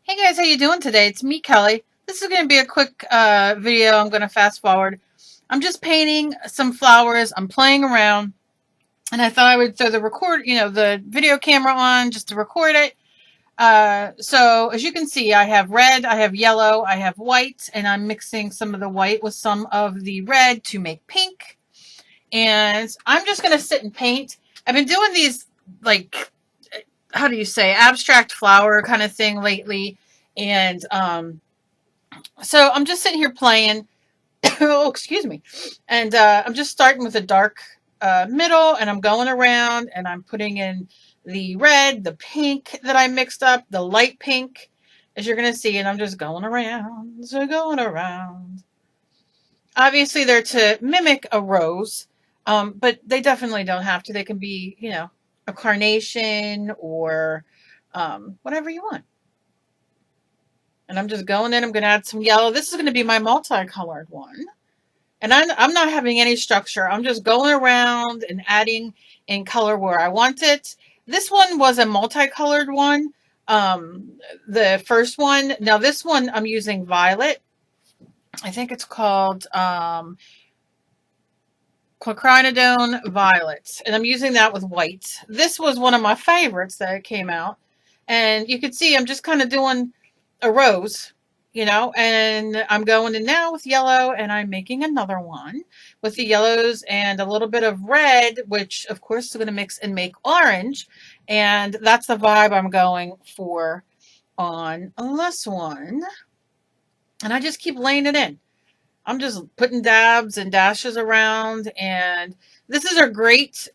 Hey guys, how you doing today? It's me, Kelly. This is going to be a quick video. I'm going to fast forward. I'm just painting some flowers. I'm playing around, and I thought I would throw the video camera on just to record it. So as you can see, I have red, I have yellow, I have white, and I'm mixing some of the white with some of the red to make pink. And I'm just going to sit and paint. I've been doing these, like, how do you say, abstract flower kind of thing lately. And so I'm just sitting here playing. Oh, excuse me. And I'm just starting with a dark middle, and I'm going around, and I'm putting in the red, the pink that I mixed up, the light pink, as you're going to see, and I'm just going around, so going around. Obviously, they're to mimic a rose, but they definitely don't have to. They can be, a carnation or whatever you want. And I'm just going in. I'm going to add some yellow. This is going to be my multicolored one. And I'm not having any structure. I'm just going around and adding in color where I want it. This one was a multicolored one. The first one. Now this one I'm using violet. I think it's called Quinacridone Violet. And I'm using that with white. This was one of my favorites that came out. And you can see I'm just kind of doing a rose, and I'm going in now with yellow, and I'm making another one with the yellows and a little bit of red, which of course is going to mix and make orange. And that's the vibe I'm going for on this one. And I just keep laying it in. I'm just putting dabs and dashes around, and this is a great,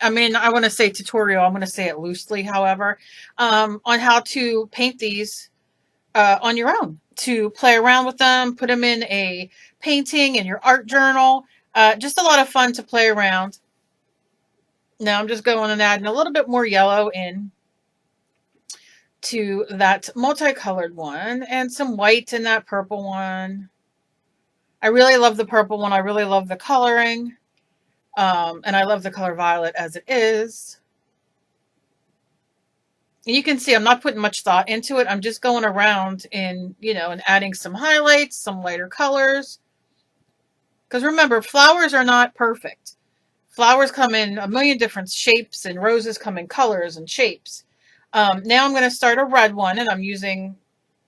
I want to say tutorial. I'm going to say it loosely, however, on how to paint these on your own, to play around with them, put them in a painting in your art journal. Just a lot of fun to play around. Now I'm just going and adding a little bit more yellow in to that multicolored one and some white in that purple one. I really love the purple one. I really love the coloring. And I love the color violet as it is. You can see I'm not putting much thought into it. I'm just going around and adding some highlights, some lighter colors. Because remember, flowers are not perfect. Flowers come in a million different shapes, and roses come in colors and shapes. Now I'm going to start a red one, and I'm using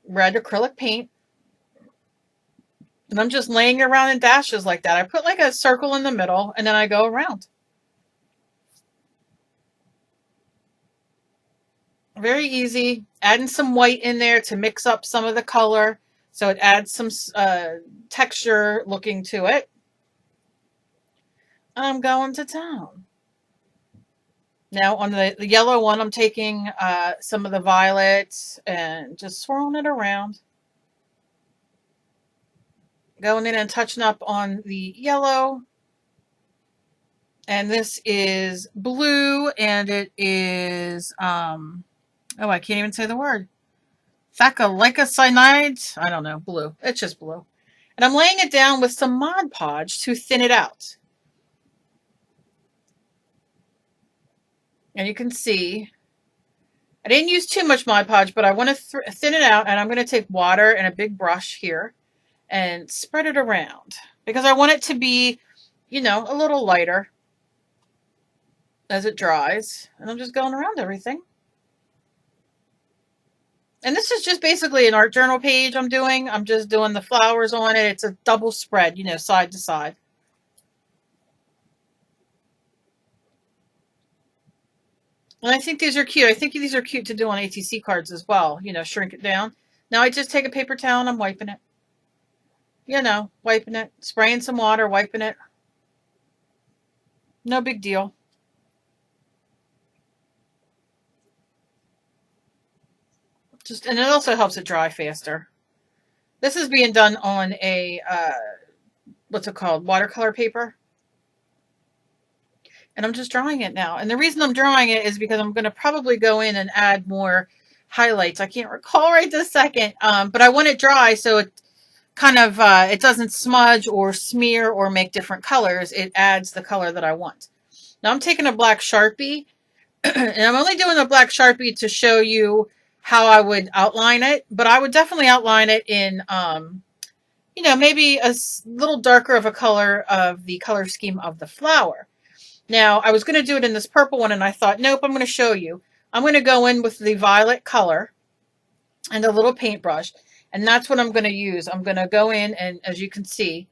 red acrylic paint. And I'm just laying it around in dashes like that. I put like a circle in the middle, and then I go around. Very easy. Adding some white in there to mix up some of the color, so it adds some texture looking to it. I'm going to town. Now on the yellow one, I'm taking some of the violet and just swirling it around. Going in and touching up on the yellow. And this is blue, and it is, oh, I can't even say the word. Cyanide. I don't know, blue. It's just blue. And I'm laying it down with some Mod Podge to thin it out. And you can see, I didn't use too much Mod Podge, but I want to thin it out, and I'm going to take water and a big brush here and spread it around because I want it to be, a little lighter as it dries. And I'm just going around everything. And this is just basically an art journal page I'm doing. I'm just doing the flowers on it. It's a double spread, side to side. And I think these are cute. I think these are cute to do on ATC cards as well. Shrink it down. Now I just take a paper towel and I'm wiping it. Wiping it. Spraying some water, wiping it. No big deal. And it also helps it dry faster. This is being done on a, what's it called? Watercolor paper. And I'm just drawing it now. And the reason I'm drawing it is because I'm going to probably go in and add more highlights. I can't recall right this second. But I want it dry so it kind of, it doesn't smudge or smear or make different colors. It adds the color that I want. Now I'm taking a black Sharpie And I'm only doing a black Sharpie to show you how I would outline it, but I would definitely outline it in, you know, maybe a little darker of a color of the color scheme of the flower. Now, I was going to do it in this purple one, and I thought, nope, I'm going to show you. I'm going to go in with the violet color and a little paintbrush, and that's what I'm going to use. I'm going to go in, and as you can see,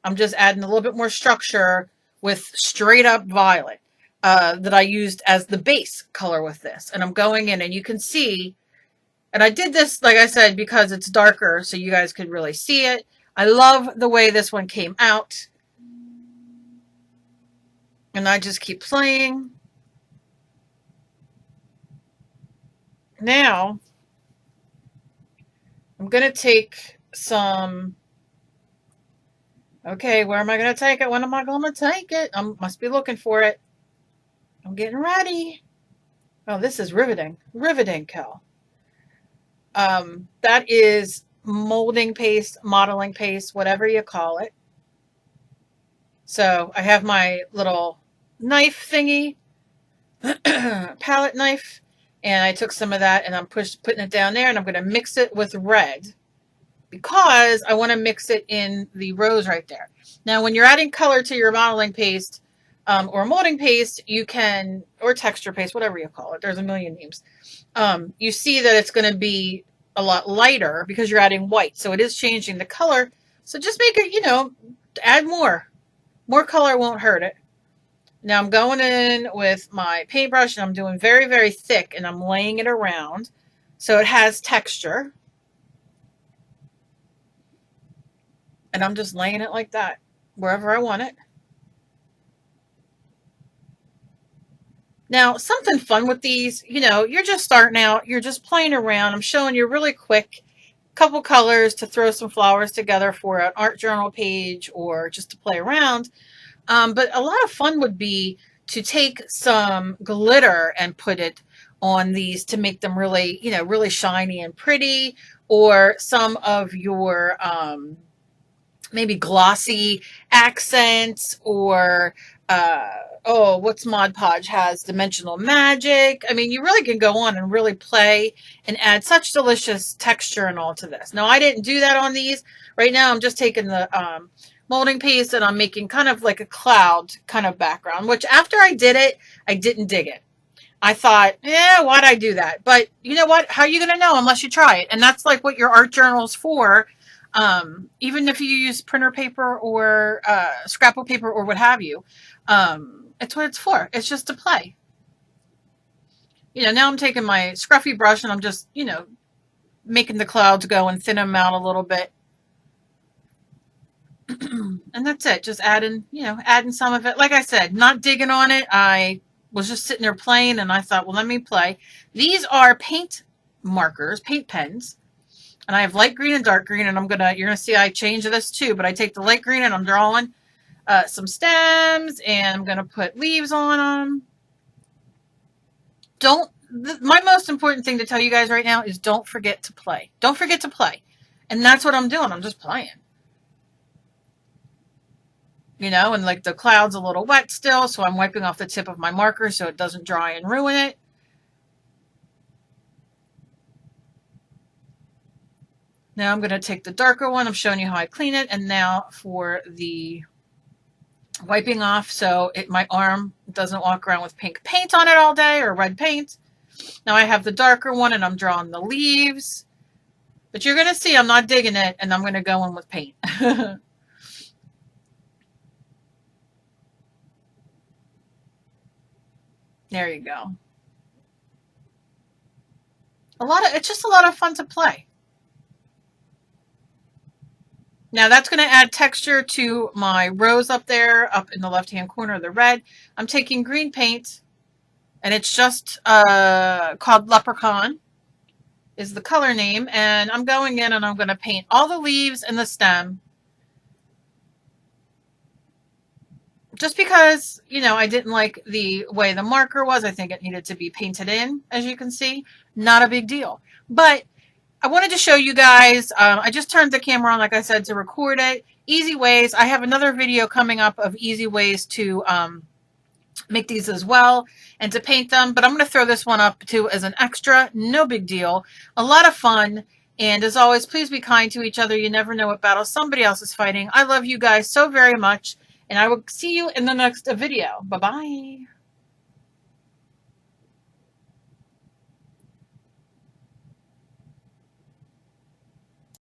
I'm just adding a little bit more structure with straight up violet that I used as the base color with this. And I'm going in, and you can see, and I did this, like I said, because it's darker, so you guys could really see it. I love the way this one came out. And I just keep playing. Now, I'm going to take some... Okay, where am I going to take it? When am I going to take it? I must be looking for it. I'm getting ready. Oh, this is riveting. Riveting, Cal. That is molding paste, modeling paste, whatever you call it. So I have my little knife thingy, palette knife, and I took some of that and I'm putting it down there, and I'm going to mix it with red because I want to mix it in the rose right there. Now, when you're adding color to your modeling paste or molding paste, you can, or texture paste, whatever you call it, there's a million names. You see that it's going to be a lot lighter because you're adding white. So it is changing the color. So just make it, you know, add more. More color won't hurt it. Now I'm going in with my paintbrush and I'm doing very, very thick, and I'm laying it around so it has texture. And I'm just laying it like that wherever I want it. Now, something fun with these, you know, you're just starting out, you're just playing around. I'm showing you really quick couple colors to throw some flowers together for an art journal page or just to play around. But a lot of fun would be to take some glitter and put it on these to make them really, you know, really shiny and pretty, or some of your maybe glossy accents, or oh, what's Mod Podge has? Dimensional Magic. I mean, you really can go on and really play and add such delicious texture and all to this. Now, I didn't do that on these. Right now, I'm just taking the molding paste and I'm making kind of like a cloud kind of background, which after I did it, I didn't dig it. I thought, why'd I do that? But you know what? How are you going to know unless you try it? And that's like what your art journal's for. Even if you use printer paper or scrapbook paper or what have you, it's what it's for. It's just to play. You know, now I'm taking my scruffy brush and I'm just, you know, making the clouds go and thin them out a little bit. And that's it. Just adding, you know, adding some of it. Like I said, not digging on it. I was just sitting there playing and I thought, well, let me play. These are paint markers, paint pens. And I have light green and dark green, and you're gonna see I change this too, but I take the light green and I'm drawing some stems, and I'm gonna put leaves on them. My most important thing to tell you guys right now is don't forget to play. Don't forget to play. And that's what I'm doing. I'm just playing. You know, and like the cloud's a little wet still, so I'm wiping off the tip of my marker so it doesn't dry and ruin it. Now I'm going to take the darker one. I'm showing you how I clean it. And now for the wiping off so my arm doesn't walk around with pink paint on it all day or red paint. Now I have the darker one and I'm drawing the leaves. But you're going to see I'm not digging it, and I'm going to go in with paint. There you go. It's just a lot of fun to play. Now that's going to add texture to my rose up there, up in the left-hand corner of the red. I'm taking green paint, and it's just called Leprechaun is the color name. And I'm going in and I'm going to paint all the leaves and the stem. Just because, you know, I didn't like the way the marker was. I think it needed to be painted in, as you can see. Not a big deal. But I wanted to show you guys, I just turned the camera on, like I said, to record it. Easy ways. I have another video coming up of easy ways to make these as well and to paint them, but I'm going to throw this one up too as an extra. No big deal. A lot of fun. And as always, please be kind to each other. You never know what battle somebody else is fighting. I love you guys so very much, and I will see you in the next video. Bye-bye.